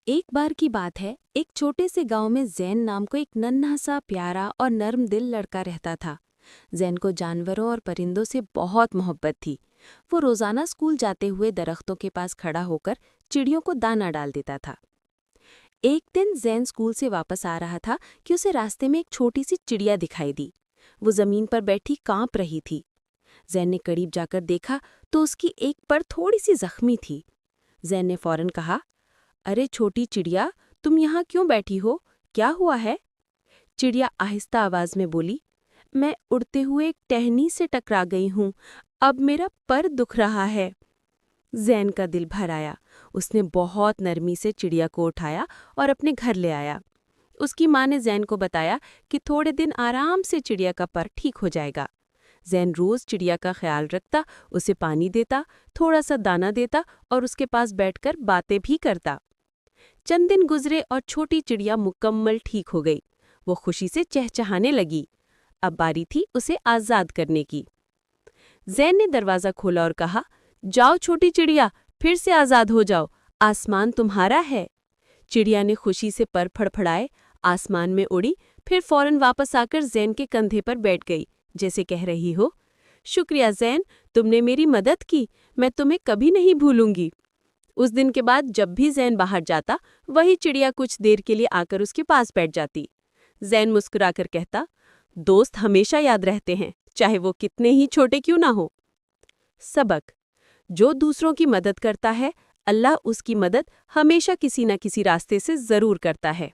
ایک بار کی بات ہے، ایک چھوٹے سے گاؤں میں زین نام کو ایک ننھا سا پیارا اور نرم دل لڑکا رہتا تھا۔ زین کو جانوروں اور پرندوں سے بہت محبت تھی۔ وہ روزانہ اسکول جاتے ہوئے درختوں کے پاس کھڑا ہو کر چڑیوں کو دانہ ڈال دیتا تھا۔ ایک دن زین اسکول سے واپس آ رہا تھا کہ اسے راستے میں ایک چھوٹی سی چڑیا دکھائی دی۔ وہ زمین پر بیٹھی کانپ رہی تھی۔ زین نے قریب جا کر دیکھا تو اس کی ایک پر تھوڑی سی زخمی تھی۔ زین نے فوراً کہا، ارے چھوٹی چڑیا، تم یہاں کیوں بیٹھی ہو؟ کیا ہوا ہے؟ چڑیا آہستہ آواز میں بولی، میں اڑتے ہوئے ایک ٹہنی سے ٹکرا گئی ہوں، اب میرا پر دکھ رہا ہے۔ زین کا دل بھر آیا۔ اس نے بہت نرمی سے چڑیا کو اٹھایا اور اپنے گھر لے آیا۔ اس کی ماں نے زین کو بتایا کہ تھوڑے دن آرام سے چڑیا کا پر ٹھیک ہو جائے گا۔ زین روز چڑیا کا خیال رکھتا، اسے پانی دیتا، تھوڑا سا دانہ دیتا اور اس کے پاس بیٹھ کر باتیں بھی کرتا۔ چند دن گزرے اور چھوٹی چڑیا مکمل ٹھیک ہو گئی۔ وہ خوشی سے چہچہانے لگی۔ اب باری تھی اسے آزاد کرنے کی۔ زین نے دروازہ کھولا اور کہا، جاؤ چھوٹی چڑیا، پھر سے آزاد ہو جاؤ، آسمان تمہارا ہے۔ چڑیا نے خوشی سے پر پھڑپھڑائے، آسمان میں اڑی، پھر فوراً واپس آ کر زین کے کندھے پر بیٹھ گئی، جیسے کہہ رہی ہو، شکریہ زین، تم نے میری مدد کی، میں تمہیں کبھی نہیں بھولوں گی۔ اس دن کے بعد جب بھی زین باہر جاتا، وہی چڑیا کچھ دیر کے لیے آ کر اس کے پاس بیٹھ جاتی۔ زین مسکرا کر کہتا، دوست ہمیشہ یاد رہتے ہیں، چاہے وہ کتنے ہی چھوٹے کیوں نہ ہو۔ سبق: جو دوسروں کی مدد کرتا ہے، اللہ اس کی مدد ہمیشہ کسی نہ کسی راستے سے ضرور کرتا ہے۔